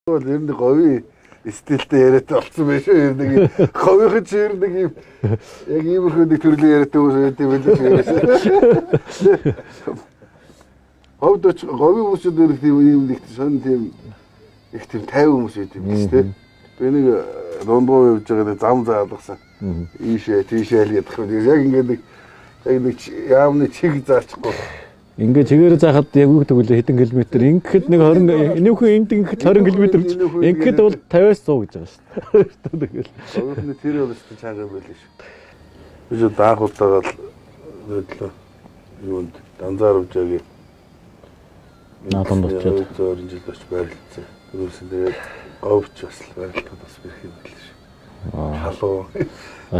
Бол ер нь говийн стилтэй яриад болсон байх шүү. Ер нь говийн ч ер нь юм яг иймэрхүү нэг төрлийн яриад байгаа юм байна. Говийн хүмүүсүүд ер нь тийм ийм нэг сонь тийм их тийм 50 хүмүүс байт юм биш үү? Би нэг дундгуу явж байгаа зам заалгасан. Ийшээ тийшээ л ядах юм. Яг ингээд нэг яамны чиг заачихгүй. Ингээ чигээр заахад яг үг тэгвэл хэдэн километр ингээд нэг 20 энэхүү энд ингээд 20 км ингээд бол 50-аас 100 гэж байгаа шүү дээ. Тэгэл. Өөрөөр тэр бол ч чанга байл шүү. Бид даах удаага л өдлөө юунд данзааруулж байгаа. Наадам очоод зөөрөн жил очиж байрлалцсан. Тэрүүсэн тэгээд говч бас байрлалд бас бэрх юм байл шүү. Халуу.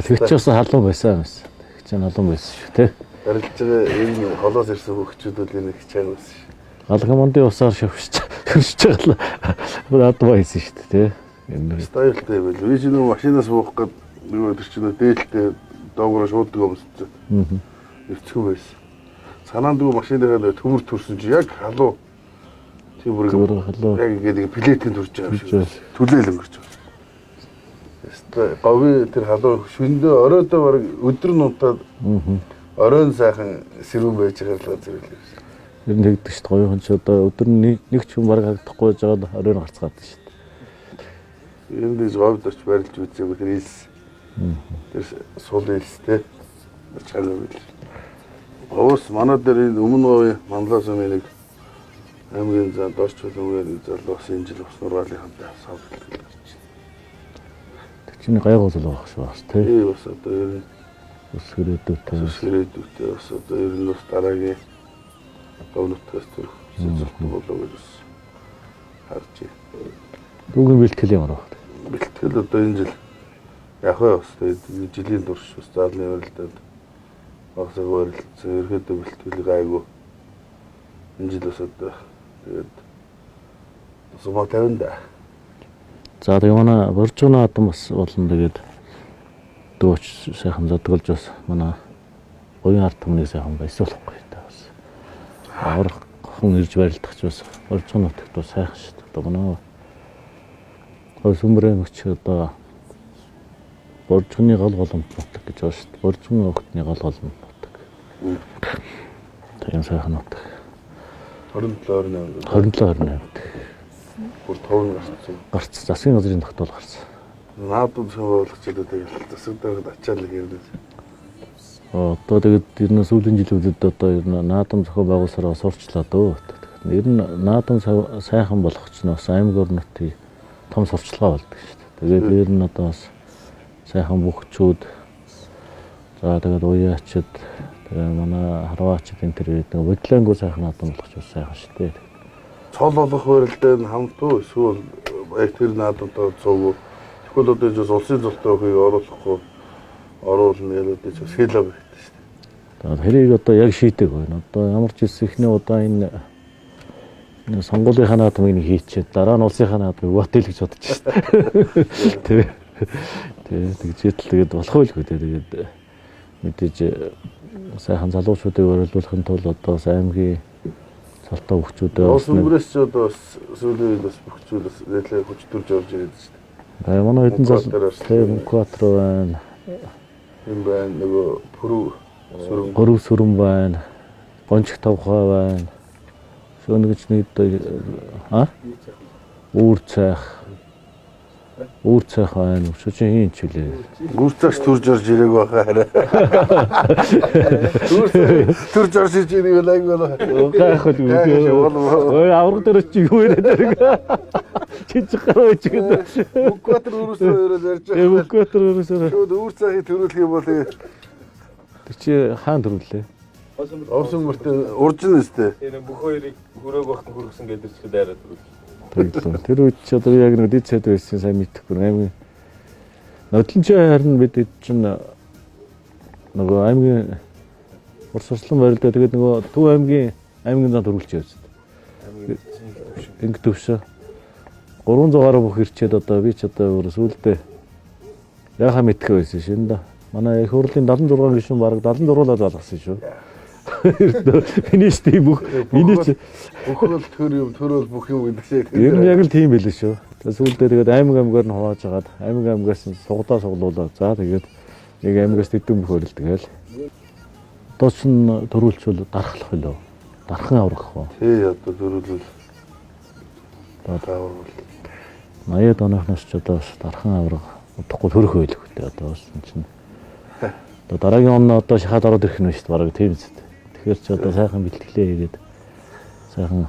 Тэр ч бас халуун байсан юмс. Тэр чинь халуун байсан шүү тий. Барилж байгаа энэ холоос ирсэн хөгчүүд бол энэ их чанга байсан шүү. Алгамонды усаар шавшиж байгаа л адваа хийсэн шүү дээ тий. Стайлтай байл. Би чинь машинаас буух гээд нөгөө тэр чинь дээлтэй доогоор шууддаг өмссөн. Ирцгүй байсан. Санаанд дүү машиныхаа төмөр төрсөн чи яг халуу тийм бүр яг ингээд плетийн төрж байгаа юм шиг. Түлээл өнгөрч байгаа. Яста говийн тэр халуу шөндөө оройдоо баг өдөр нутаад оройн сайхан сэрүүн байж байгаа л зэрэг. Ер нь тэгдэг шүү дээ. Говийн ч одоо өдөр нь нэг ч юм баг хагдахгүй жаад оройн гарцгаад шүү дээ. Ер нь говьд очиж барилж үзээгүй тэр ил. Тэр сул илстэй чанга байл. Оос манай дээр энэ өмнө говийн манлаас нэг аймгийн за доош чөлөөгээр залуус энэ жил ус нургаалынхаа савлт гарч байна. Тэг чинь гайгүй л байх шүү бас тий. Тий бас одоо ер нь өсгөрөөдөөтэй бас одоо ер нь бас дараагийн говнотгоос төрөх зөвлөлт болоо гэж харж байна. Дүүгийн бэлтгэл юм аа. Бэлтгэл одоо энэ жил яг бас жилийн турш бас заалны барилдаад багсаг барилдсан ерөөдөө бэлтгэлийг айгу энэ жил бас одоо тэгээд сумаа тавина. За тэгээ манай боржгоно адам бас болно тэгээд дөөч сайхан задгалж бас манай оюун ард түмнийг сайхан байсуулахгүй та бас. Аврахын ирж барилдах ч бас боржгонотд бас сайхан шүү дээ. Одоо манай сүмбрэн өгч одоо боржгоны гол голомт нутаг гэж байна шүү дээ. Боржгон огтны гол голомт нутаг. Тэгээд сайхан нутаг. 27-28. Бүр товн гарсан. Гарц засгийн газрын тогтоол гарсан. Наадам суулгачдаа тэгээд засагдаад ачаал гэрнэ. Одоо тэгээд ер нь сүүлийн жилүүдэд одоо ер нь наадам зохион байгуулсараа сурчлаа дөө. Ер нь наадам сайхан болгоч нь бас аймаг орнотын том сурчлагаа болдог шүү дээ. Тэгээд ер нь одоо бас сайхан бүхчүүд за тэгээд уяачид тэгээд манай харваачид энэ төр нэг бодлонгоо сайхан наадам болгоч бас сайхан шүү дээ. Цол олох барилдаа хамтгүй эсвэл яг тэр наадамтай цуг. Тэгвэл одоо ч улсын золтой өхийг оруулахгүй оруулна ялаад ч хэлээ байдаг шүү дээ. Тэрийг одоо яг шийдэг байна. Одоо ямар ч хэсэг ихний удаа энэ сонгуулийн наадмыг хийчихэд дараа нь улсынхаа наадмыг батэл гэж бодож шүү дээ. Тэгээд болох байлгүй тэгээд мэдээж сайхан залуучуудыг өрөөлүүлэхин тулд одоо аймгийн цалтаа хөгчүүдээ Сүмбрэс ч одоо сүүлийн бас хөгчүүд бас нэлээд хүч төрж орж ирээд шүү дээ. Манай хэдэн залуу Мөнхбаатар байна. Энэ байна нөгөө Гөрөв сүрэн байна. Гончиг тавхай байна. Шөнөгч нэг Үүр цайх байна. Шүчэн хийн ч үлээ. Үүр цайх төрж орж ирээг байхаа хараа. Төрж орж ирж ирээг лайг болоо. Гайхал үү. Ой авраг дээр чи юу яриад байгаа. Чи гараа чигэд. Мөнхбаатар өрөөсөө ярьж байгаа. Мөнхбаатар өрөөсөө. Үүр цайхыг төрүүлэх юм бол тэр чи хаан төрүүлээ. Орсон мөртөө уржин өстэй. Тэр бүх хоёрыг хөрөөг багт хөргсөн гэдэг чинь дайраад төрүүлээ. Тэр үед ч одоо яг нэг дэд сайд байсан сайн мэдхгүй аймгийн нодлон ч харин бид чинь нөгөө аймгийн урсгалан барилдаа тэгээд нөгөө Төв аймгийн зам төрүүлж явсан. Ингэ төвшөө 300 гаруй бүх ирчээд одоо би ч одоо сүүлдээ яхаа мэдхгүй байсан шин да. Манай их хурлын 76 гишүүн бараг 76-аад залгасан шүү. Миний ч тийм бүх миний ч бүх л төр юм төрөөл бүх юм гэдэг шиг. Ер нь яг л тийм байлээ шүү. Тэгээд сүүлдээ тэгээд аймгаар нь хувааж агаад аймгаас нь сугдаа суглуулаад за тэгээд нэг аймгаас тэдэн бүх хөрөл тэгэл. Одоо ч төрүүлчвэл дарахлах билүү? Дархан аврах уу? Тий одоо төрүүлвэл таавар бол 80-аад оноохноос ч одоо дархан аврах удахгүй төрөх байлгүй дээ одоо бас чинь. Одоо дараагийн он одоо шахаад ороод ирэх нь шүү дээ бараг тийм үст. Тэгэхээр ч одоо сайхан бэлтгэлээ хийгээд сайхан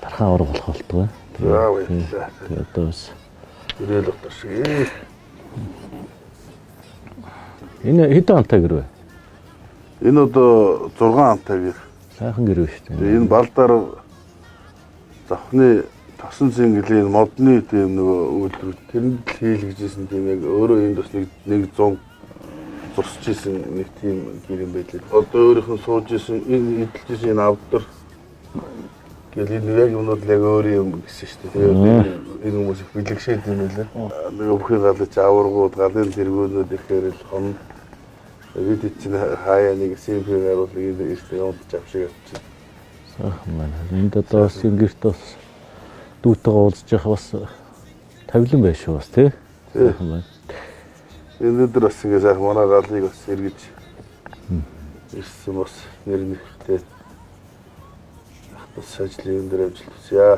дархан аврах болох болтгоо. яа баярлалаа. Тэгээд одоо бас ирээл дотор шиг. энэ хэдэн амтай гэр вэ? Энэ одоо 6 амтай гэр. Сайхан гэр вэ шүү дээ. Тэгээ энэ балдаар завхны тосон цэнгэлийн модны тийм нөгөө үйлдвэр тэрэнд л хийлгэжсэн тийм яг өөрөө энэ бас нэг 100 зурсч исэн нэг тийм гэр юм байлээ. Одоо өөрийнх нь сууж исэн энэ эдэлж исэн энэ авдар гэл энэ яг юмнууд яг өөр юм гэсэн шүү дээ. Тэгээд энэ хүмүүс их бэлгшээд юм байлаа. Нөгөө бүхий галч аваргууд галын зэргүүнүүд ихээр л хон бид чинь хаяа нэг симпл гарууд ингэ ирсэн явж авшиг авчих. Сайхан байна. Энд одоо бас ингэрт бас дүүтэйгээ уулзж явах бас тавилан байх шүү бас тий. Сайхан байна. Энэ өдөр бас ингэ сайхан манай галыг бас эргэж ирсэн бас нэр нэгтэй бас ажлын өндөр ажиллаж яа.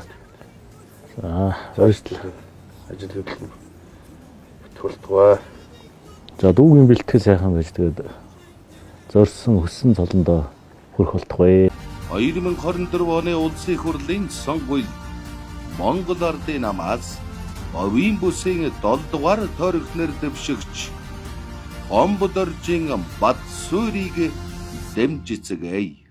За баярлалаа. Ажил хөдөлгөөн бүтүүлтгөө. За дүүгийн бэлтгэл сайхан байж тэгээд зорьсон хөссөн цолондоо хүрэх болтугай. 2024 оны улсын хурлын сонгуульд Монгол Ардын намаас Овийн бүсийн 7 дугаар тойрогчнэр дэвшигч Хомбодоржин Бат Сүрийг дэмжицгээе.